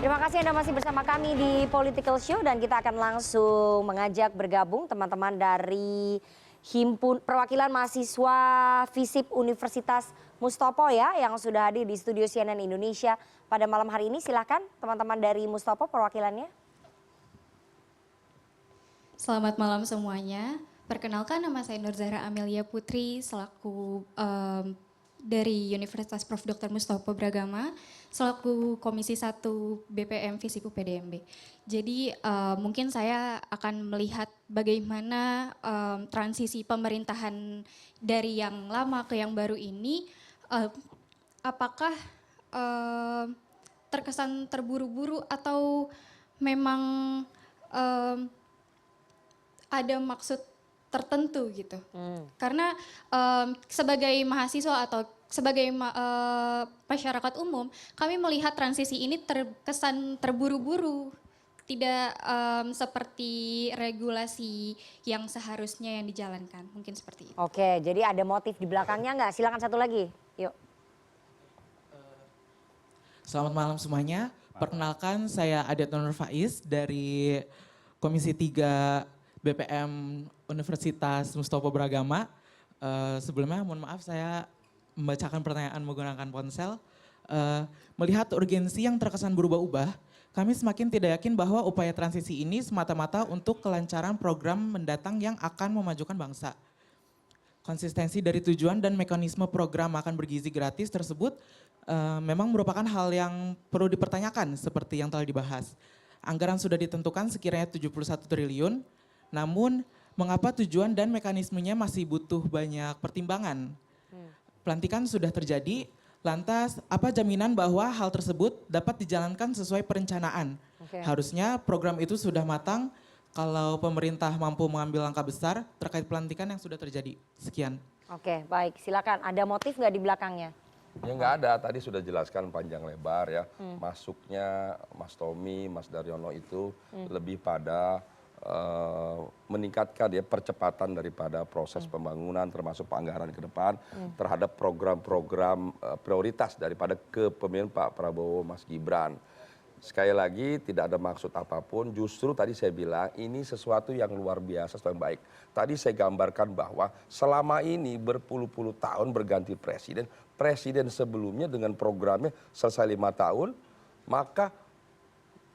Terima kasih Anda masih bersama kami di Political Show dan kita akan langsung mengajak bergabung teman-teman dari Perwakilan Mahasiswa FISIP Universitas Mustopo ya yang sudah hadir di studio CNN Indonesia pada malam hari ini. Silahkan teman-teman dari Mustopo perwakilannya. Selamat malam semuanya. Perkenalkan nama saya Nur Zahra Amelia Putri selaku dari Universitas Prof. Dr. Mustopo Bragama selaku Komisi 1 BPM FISIP UPDMB. Jadi mungkin saya akan melihat bagaimana transisi pemerintahan dari yang lama ke yang baru ini, apakah terkesan terburu-buru atau memang ada maksud tertentu gitu. Karena sebagai mahasiswa atau sebagai masyarakat umum, kami melihat transisi ini terkesan terburu-buru, tidak seperti regulasi yang seharusnya yang dijalankan. Mungkin seperti itu. Oke, jadi ada motif di belakangnya nggak? Silakan satu lagi, yuk. Selamat malam semuanya. Perkenalkan saya Adet Nur Faiz dari Komisi 3 BPM Universitas Mustopo Bragama. Sebelumnya mohon maaf saya membacakan pertanyaan menggunakan ponsel. Melihat urgensi yang terkesan berubah-ubah, kami semakin tidak yakin bahwa upaya transisi ini semata-mata untuk kelancaran program mendatang yang akan memajukan bangsa. Konsistensi dari tujuan dan mekanisme program makan bergizi gratis tersebut memang merupakan hal yang perlu dipertanyakan seperti yang telah dibahas. Anggaran sudah ditentukan sekiranya 71 triliun, namun mengapa tujuan dan mekanismenya masih butuh banyak pertimbangan? Pelantikan sudah terjadi, lantas apa jaminan bahwa hal tersebut dapat dijalankan sesuai perencanaan? Harusnya program itu sudah matang kalau pemerintah mampu mengambil langkah besar terkait pelantikan yang sudah terjadi. Sekian. Oke, baik. Silakan. Ada motif nggak di belakangnya? Ya nggak ada, tadi sudah jelaskan panjang lebar ya. Masuknya Mas Tommy, Mas Daryono itu lebih pada meningkatkan ya percepatan daripada proses pembangunan termasuk anggaran ke depan terhadap program-program prioritas daripada kepemimpinan Pak Prabowo, Mas Gibran. Sekali lagi tidak ada maksud apapun, justru tadi saya bilang ini sesuatu yang luar biasa, sesuatu yang baik. Tadi saya gambarkan bahwa selama ini berpuluh-puluh tahun berganti presiden, presiden sebelumnya dengan programnya selesai 5 tahun, maka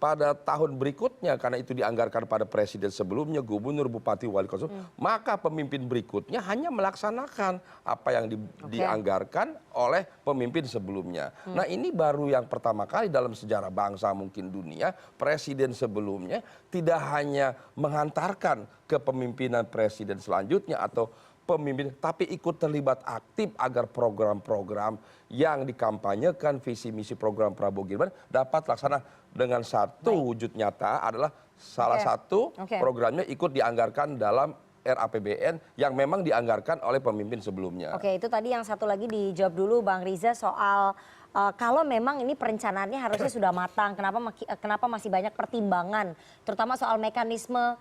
pada tahun berikutnya karena itu dianggarkan pada presiden sebelumnya, gubernur, bupati, wali kota, maka pemimpin berikutnya hanya melaksanakan apa yang dianggarkan oleh pemimpin sebelumnya. Nah ini baru yang pertama kali dalam sejarah bangsa mungkin dunia, presiden sebelumnya tidak hanya menghantarkan kepemimpinan presiden selanjutnya atau pemimpin, tapi ikut terlibat aktif agar program-program yang dikampanyekan, visi misi program Prabowo Gibran dapat laksana dengan satu wujud nyata adalah salah satu programnya ikut dianggarkan dalam RAPBN yang memang dianggarkan oleh pemimpin sebelumnya. Oke, itu tadi yang satu lagi dijawab dulu Bang Riza soal kalau memang ini perencanaannya harusnya sudah matang, kenapa masih banyak pertimbangan, terutama soal mekanisme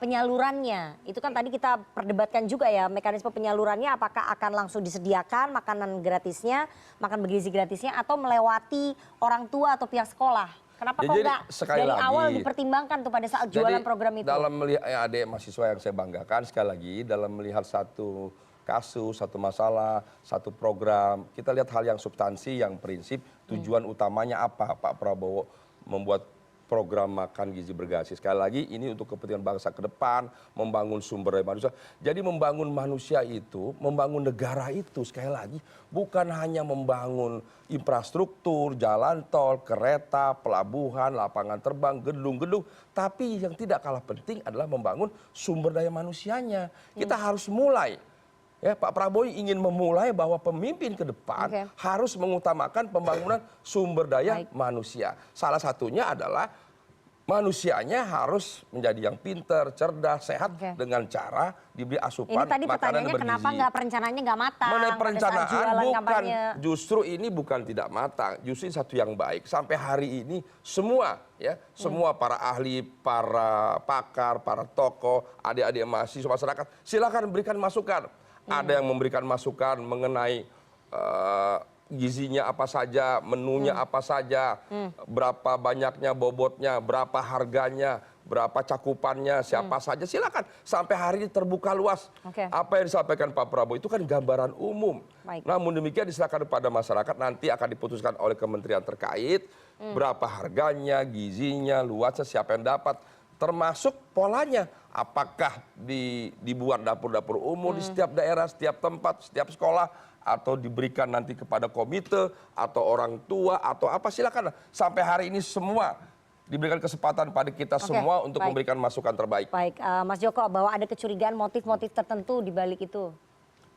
penyalurannya. Itu kan tadi kita perdebatkan juga ya, mekanisme penyalurannya apakah akan langsung disediakan makanan gratisnya, makan bergizi gratisnya atau melewati orang tua atau pihak sekolah. Kenapa kok enggak dari awal dipertimbangkan tuh pada saat jualan program itu? Dalam melihat adik mahasiswa yang saya banggakan sekali lagi dalam melihat satu kasus, satu masalah, satu program, kita lihat hal yang substansi, yang prinsip, tujuan utamanya apa Pak Prabowo membuat program makan gizi bergizi. Sekali lagi ini untuk kepentingan bangsa ke depan, membangun sumber daya manusia. Jadi membangun manusia itu, membangun negara itu sekali lagi bukan hanya membangun infrastruktur, jalan tol, kereta, pelabuhan, lapangan terbang, gedung-gedung, tapi yang tidak kalah penting adalah membangun sumber daya manusianya. Kita harus mulai. Ya, Pak Prabowo ingin memulai bahwa pemimpin ke depan harus mengutamakan pembangunan sumber daya manusia. Salah satunya adalah manusianya harus menjadi yang pintar, cerdas, sehat dengan cara diberi asupan ini tadi makanan bergizi. Kenapa nggak perencanaannya nggak matang? Mengenai perencanaan bukan, kampanye. Justru ini bukan tidak matang, justru satu yang baik. Sampai hari ini semua ya, semua para ahli, para pakar, para tokoh, adik-adik mahasiswa masyarakat, silakan berikan masukan. Ada yang memberikan masukan mengenai gizinya apa saja, menunya apa saja, berapa banyaknya bobotnya, berapa harganya, berapa cakupannya, siapa saja, silakan. Sampai hari ini terbuka luas. Oke. Apa yang disampaikan Pak Prabowo itu kan gambaran umum. Baik. Namun demikian diserahkan kepada masyarakat, nanti akan diputuskan oleh kementerian terkait, berapa harganya, gizinya, luasnya, siapa yang dapat. Termasuk polanya, apakah dibuat dapur-dapur umum di setiap daerah, setiap tempat, setiap sekolah, atau diberikan nanti kepada komite, atau orang tua, atau apa, silakan. Sampai hari ini semua diberikan kesempatan pada kita semua untuk baik. memberikan masukan terbaik. Baik, Mas Joko, bahwa ada kecurigaan motif-motif tertentu di balik itu.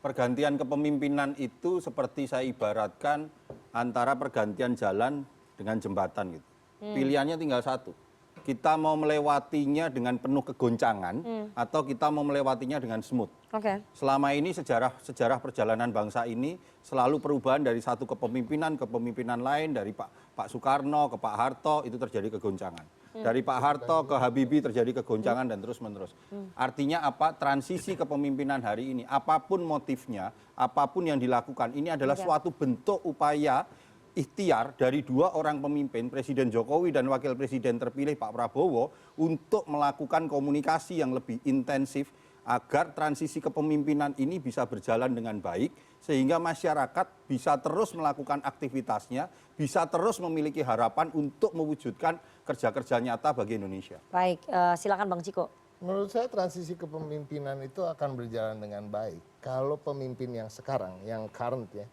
Pergantian kepemimpinan itu seperti saya ibaratkan antara pergantian jalan dengan jembatan gitu. Pilihannya tinggal satu. Kita mau melewatinya dengan penuh kegoncangan atau kita mau melewatinya dengan smooth. Oke. Selama ini sejarah perjalanan bangsa ini selalu perubahan dari satu kepemimpinan ke kepemimpinan lain, dari Pak Soekarno ke Pak Harto itu terjadi kegoncangan. Dari Pak Harto ke Habibie terjadi kegoncangan dan terus menerus. Artinya apa? Transisi kepemimpinan hari ini, apapun motifnya, apapun yang dilakukan, ini adalah suatu bentuk upaya ikhtiar dari dua orang pemimpin, Presiden Jokowi dan Wakil Presiden terpilih Pak Prabowo, untuk melakukan komunikasi yang lebih intensif agar transisi kepemimpinan ini bisa berjalan dengan baik, sehingga masyarakat bisa terus melakukan aktivitasnya, bisa terus memiliki harapan untuk mewujudkan kerja-kerja nyata bagi Indonesia. Baik, silakan Bang Ciko. Menurut saya transisi kepemimpinan itu akan berjalan dengan baik kalau pemimpin yang sekarang, yang current ya,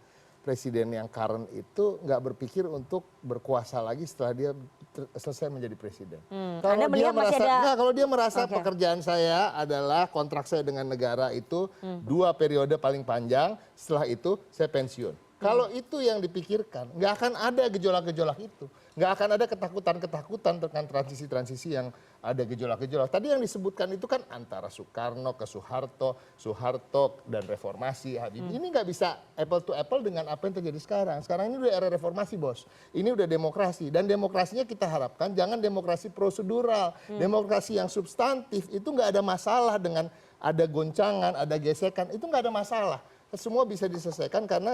presiden yang current itu nggak berpikir untuk berkuasa lagi setelah dia selesai menjadi presiden. Anda melihat masih ada- kalau dia merasa Oke. pekerjaan saya adalah kontrak saya dengan negara itu 2 periode paling panjang, setelah itu saya pensiun. Kalau itu yang dipikirkan, nggak akan ada gejolak-gejolak itu. Nggak akan ada ketakutan-ketakutan tentang transisi-transisi yang ada gejolak-gejolak. Tadi yang disebutkan itu kan antara Soekarno ke Soeharto, Soeharto dan reformasi, Habibie. Ini nggak bisa apple to apple dengan apa yang terjadi sekarang. Sekarang ini udah era reformasi, bos. Ini udah demokrasi. Dan demokrasinya kita harapkan jangan demokrasi prosedural. Demokrasi yang substantif itu nggak ada masalah dengan ada goncangan, ada gesekan. Itu nggak ada masalah. Semua bisa diselesaikan karena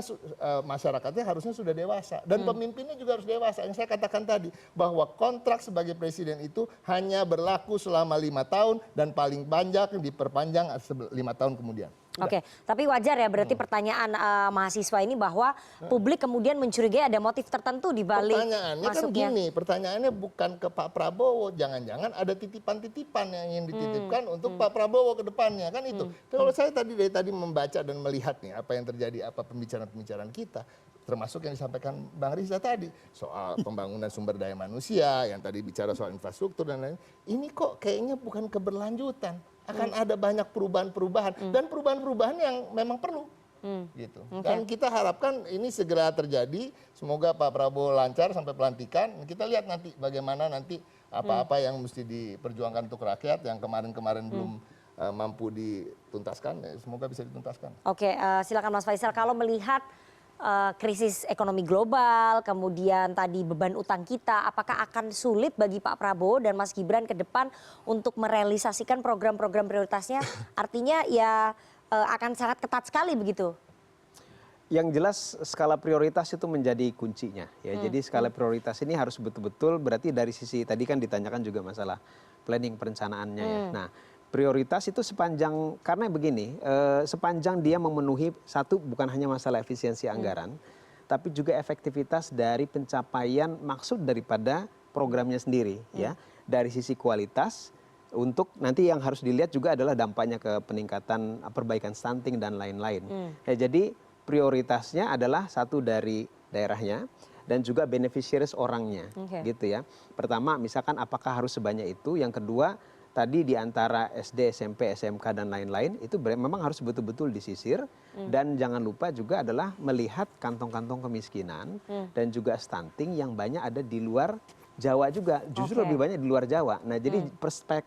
masyarakatnya harusnya sudah dewasa dan pemimpinnya juga harus dewasa. Yang saya katakan tadi bahwa kontrak sebagai presiden itu hanya berlaku selama 5 tahun dan paling banyak diperpanjang 5 tahun kemudian. Oke, tapi wajar ya berarti pertanyaan mahasiswa ini bahwa publik kemudian mencurigai ada motif tertentu di balik Pertanyaannya kan masuknya. gini, pertanyaannya bukan ke Pak Prabowo, jangan-jangan ada titipan-titipan yang ingin dititipkan untuk Pak Prabowo ke depannya, kan itu. Kalau saya dari tadi membaca dan melihat nih apa yang terjadi, apa pembicaraan-pembicaraan kita, termasuk yang disampaikan Bang Riza tadi, soal pembangunan sumber daya manusia, yang tadi bicara soal infrastruktur dan lain-lain, ini kok kayaknya bukan keberlanjutan. Akan ada banyak perubahan-perubahan dan perubahan-perubahan yang memang perlu. Gitu. Dan kita harapkan ini segera terjadi. Semoga Pak Prabowo lancar sampai pelantikan. Kita lihat nanti bagaimana nanti apa-apa yang mesti diperjuangkan untuk rakyat yang kemarin-kemarin belum mampu dituntaskan. Semoga bisa dituntaskan. Oke, silakan Mas Faisal, kalau melihat krisis ekonomi global, kemudian tadi beban utang kita, apakah akan sulit bagi Pak Prabowo dan Mas Gibran ke depan untuk merealisasikan program-program prioritasnya? Artinya ya akan sangat ketat sekali begitu. Yang jelas skala prioritas itu menjadi kuncinya ya. Jadi skala prioritas ini harus betul-betul berarti dari sisi tadi kan ditanyakan juga masalah planning perencanaannya ya. Nah, prioritas itu sepanjang, karena begini, sepanjang dia memenuhi satu bukan hanya masalah efisiensi anggaran, tapi juga efektivitas dari pencapaian maksud daripada programnya sendiri ya. Dari sisi kualitas, untuk nanti yang harus dilihat juga adalah dampaknya ke peningkatan perbaikan stunting dan lain-lain. Ya, jadi prioritasnya adalah satu dari daerahnya dan juga beneficiaries orangnya gitu ya. Pertama misalkan apakah harus sebanyak itu, yang kedua tadi di antara SD, SMP, SMK dan lain-lain itu memang harus betul-betul disisir dan jangan lupa juga adalah melihat kantong-kantong kemiskinan dan juga stunting yang banyak ada di luar Jawa juga, justru lebih banyak di luar Jawa. Nah, jadi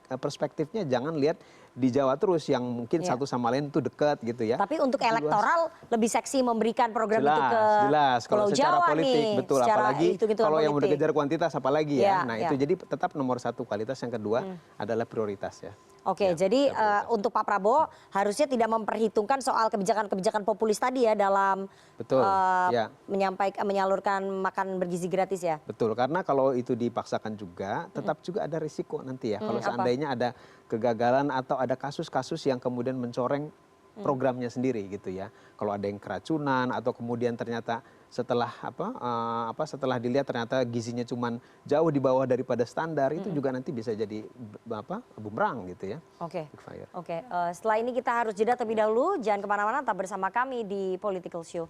perspektifnya jangan lihat di Jawa terus yang mungkin Iya. satu sama lain tuh dekat gitu ya. Tapi untuk elektoral lebih seksi memberikan program itu ke jelas kalau Pulau secara Jawa politik nih. betul, Secara apalagi hitung-hitungan kalau yang udah politik. kejar kuantitas apalagi Iya, ya. Nah iya. itu jadi tetap nomor satu kualitas, yang kedua adalah prioritas ya. Oke, jadi untuk Pak Prabowo harusnya tidak memperhitungkan soal kebijakan-kebijakan populis tadi ya dalam Betul, ya. menyalurkan makan bergizi gratis ya. Betul, karena kalau itu dipaksakan juga, tetap juga ada risiko nanti ya. Kalau apa? seandainya ada kegagalan atau ada kasus-kasus yang kemudian mencoreng programnya sendiri gitu ya. Kalau ada yang keracunan atau kemudian ternyata setelah setelah dilihat ternyata gizinya cuman jauh di bawah daripada standar, itu juga nanti bisa jadi bumerang gitu ya. Oke. Backfire. Oke, setelah ini kita harus jeda terlebih dahulu. Jangan kemana-mana, tetap bersama kami di Political Show.